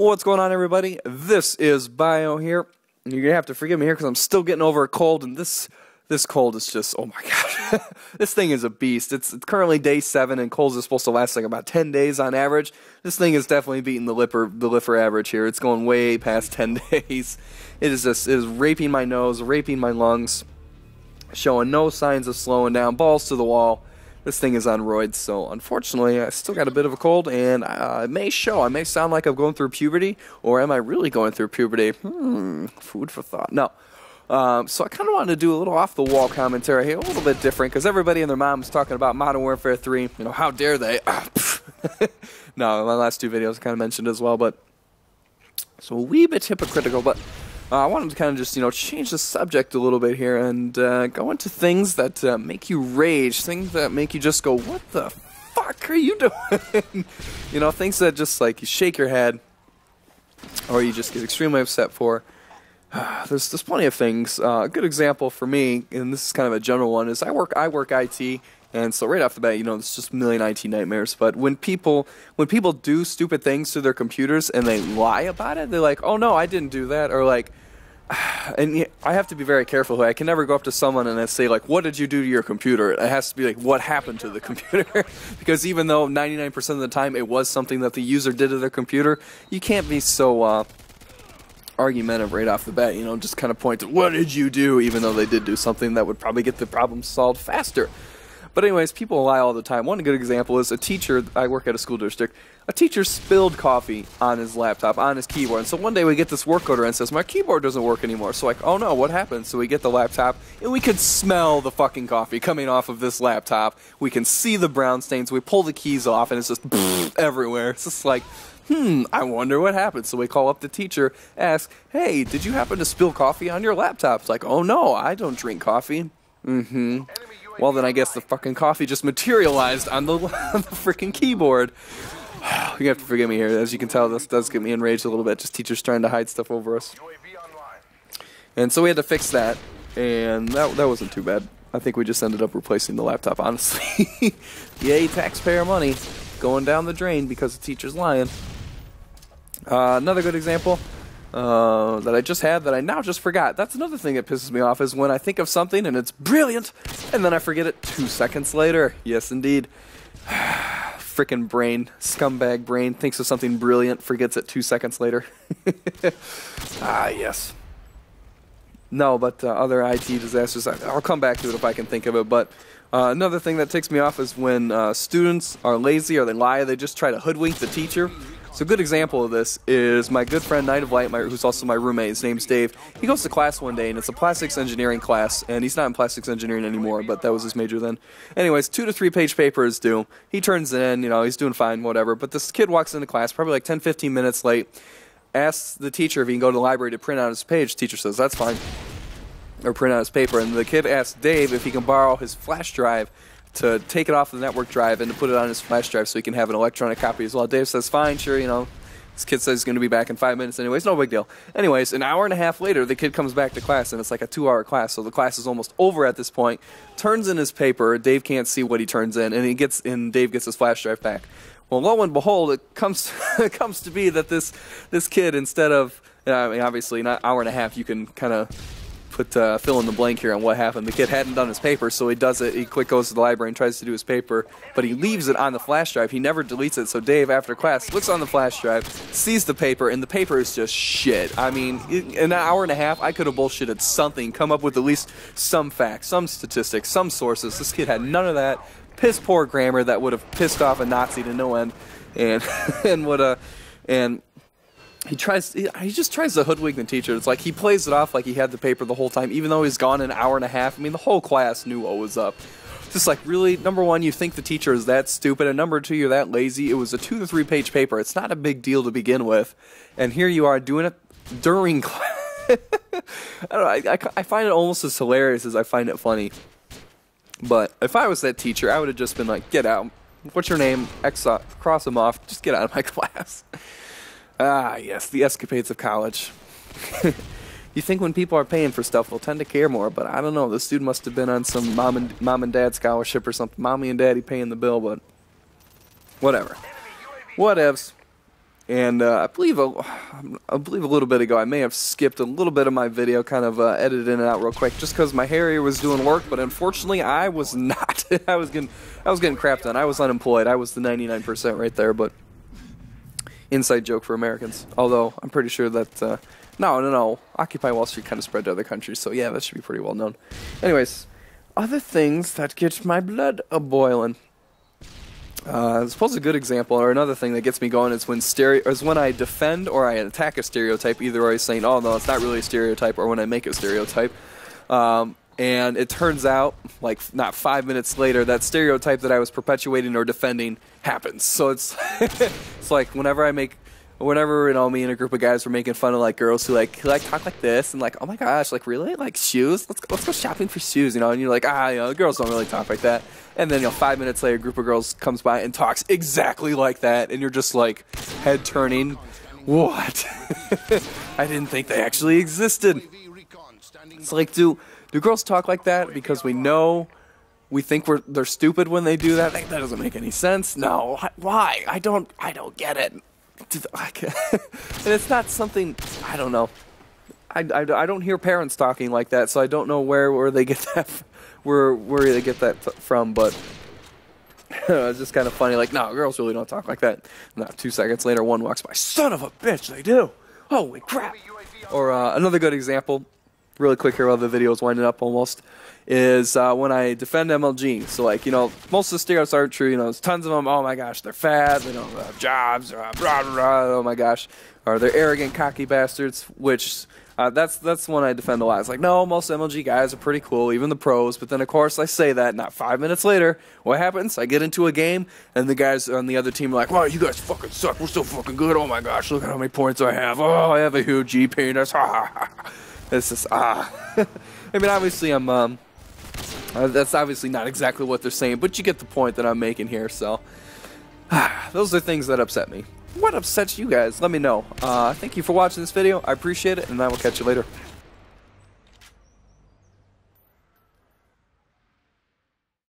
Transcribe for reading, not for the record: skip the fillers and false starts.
What's going on, everybody? This is Bio here. You're gonna have to forgive me here because I'm still getting over a cold, and this cold is just, oh my gosh. This thing is a beast. It's currently day 7, and colds are supposed to last like about 10 days on average. This thing is definitely beating the Lipper average here. It's going way past 10 days. It is raping my nose, raping my lungs, showing no signs of slowing down, balls to the wall. This thing is on roids, so unfortunately I still got a bit of a cold, and it may show. I may sound like I'm going through puberty, or am I really going through puberty? Food for thought. No. So I kind of wanted to do a little off-the-wall commentary here, a little bit different, because everybody and their mom is talking about Modern Warfare 3. You know, how dare they? No, in my last 2 videos I kind of mentioned as well, but so a wee bit hypocritical, but I wanted to kind of just, change the subject a little bit here and go into things that make you rage, things that make you just go, what the fuck are you doing? Things that just, like, you shake your head or you just get extremely upset for. There's plenty of things. A good example for me, and this is kind of a general one, is I work IT. And so right off the bat, it's just a million IT nightmares. But when people do stupid things to their computers and they lie about it, they're like, oh no, I didn't do that. Or like, and I have to be very careful. I can never go up to someone and say, like, what did you do to your computer? It has to be like, what happened to the computer? Because even though 99% of the time it was something that the user did to their computer, you can't be so argumentative right off the bat, just kind of point to, what did you do? Even though they did do something that would probably get the problem solved faster. But anyways, people lie all the time. One good example is a teacher. I work at a school district. A teacher spilled coffee on his laptop, on his keyboard. And so one day we get this work order and says, my keyboard doesn't work anymore. So like, oh no, what happened? So we get the laptop, and we could smell the fucking coffee coming off of this laptop. We can see the brown stains. We pull the keys off, and it's just everywhere. It's just like, I wonder what happened. So we call up the teacher, ask, hey, did you happen to spill coffee on your laptop? It's like, oh no, I don't drink coffee. Well, then I guess the fucking coffee just materialized on the freaking keyboard. You have to forgive me here. As you can tell, this does get me enraged a little bit. Just teachers trying to hide stuff over us. And so we had to fix that, and that wasn't too bad. I think we just ended up replacing the laptop, honestly. Yay, taxpayer money going down the drain because the teacher's lying. Another good example that I just had that I now just forgot. That's another thing that pisses me off, is when I think of something and it's brilliant, and then I forget it 2 seconds later. Yes, indeed. Frickin' brain, scumbag brain, thinks of something brilliant, forgets it 2 seconds later. Yes. No, but other IT disasters, I'll come back to it if I can think of it, but another thing that ticks me off is when students are lazy or they lie, they just try to hoodwink the teacher. So a good example of this is my good friend Night of Light, who's also my roommate. His name's Dave. He goes to class one day, and it's a plastics engineering class, and he's not in plastics engineering anymore, but that was his major then. Anyways, 2 to 3 page paper is due. He turns it in, he's doing fine, whatever. But this kid walks into class, probably like 10, 15 minutes late, asks the teacher if he can go to the library to print out his page. The teacher says, that's fine. Or print out his paper. And the kid asks Dave if he can borrow his flash drive to take it off the network drive and to put it on his flash drive so he can have an electronic copy as well. Dave says, fine, sure, This kid says he's going to be back in 5 minutes anyways, no big deal. Anyways, an hour and a half later, the kid comes back to class, and it's like a 2-hour class, so the class is almost over at this point. Turns in his paper, Dave can't see what he turns in, and Dave gets his flash drive back. Well, lo and behold, it comes to be that this kid, instead of, obviously, not hour and a half, you can kind of fill in the blank here on what happened. The kid hadn't done his paper, so he does it. He quick goes to the library and tries to do his paper, but he leaves it on the flash drive. He never deletes it. So Dave, after class, looks on the flash drive, sees the paper, and the paper is just shit. I mean, in an hour and a half, I could have bullshitted something, come up with at least some facts, some statistics, some sources. This kid had none of that. Piss poor grammar that would have pissed off a Nazi to no end, and He just tries to hoodwink the teacher. It's like he plays it off like he had the paper the whole time, even though he's gone an hour and a half. I mean, the whole class knew what was up. Just like, really, number one, you think the teacher is that stupid, and number two, you're that lazy. It was a 2 to 3 page paper. It's not a big deal to begin with, and here you are doing it during class. I don't know. I find it almost as hilarious as I find it funny. But if I was that teacher, I would have just been like, get out. What's your name? Cross him off. Just get out of my class. Yes, the escapades of college. You think when people are paying for stuff, they'll tend to care more, but I don't know. This dude must have been on some mom and dad scholarship or something. Mommy and daddy paying the bill, but whatever. Whatevs. And I believe a little bit ago I may have skipped a little bit of my video, kind of edited in and out real quick, just because my Harrier was doing work. But unfortunately, I was not. I was getting crapped on. I was unemployed. I was the 99% right there. But inside joke for Americans. Although I'm pretty sure that no, Occupy Wall Street kind of spread to other countries. So yeah, that should be pretty well known. Anyways, other things that get my blood a-boiling. I suppose a good example, or another thing that gets me going, is when I defend or I attack a stereotype. Either way, saying, "Oh no, it's not really a stereotype," or when I make a stereotype, and it turns out, like not 5 minutes later, that stereotype that I was perpetuating or defending happens. So it's it's like whenever me and a group of guys were making fun of like girls who like talk like this, and like, oh my gosh, like really, like shoes, let's go shopping for shoes, and you're like, girls don't really talk like that. And then 5 minutes later, a group of girls comes by and talks exactly like that, and you're just like head turning. What? I didn't think they actually existed. It's like, do girls talk like that because we think they're stupid when they do that? That doesn't make any sense. No, why? I don't get it. And it's not something, I don't know. I don't hear parents talking like that, so I don't know where they get that where they get that from. But it's just kind of funny. Like, no, girls really don't talk like that. No, 2 seconds later, one walks by. Son of a bitch, they do. Holy crap! Or another good example, really quick here while the video is winding up almost, is when I defend MLG. So like, most of the stereotypes aren't true. There's tons of them. Oh my gosh, they're fat. They don't have jobs. Blah, blah, blah, oh my gosh. Or they're arrogant, cocky bastards. Which that's one I defend a lot. It's like, no, most MLG guys are pretty cool, even the pros. But then of course I say that. Not 5 minutes later, what happens? I get into a game, and the guys on the other team are like, "Wow, you guys fucking suck. We're so fucking good. Oh my gosh, look at how many points I have. Oh, I have a huge G penis. It's just I mean, obviously I'm that's obviously not exactly what they're saying, but you get the point that I'm making here. So those are things that upset me. What upsets you guys? Let me know. Thank you for watching this video. I appreciate it, and I will catch you later.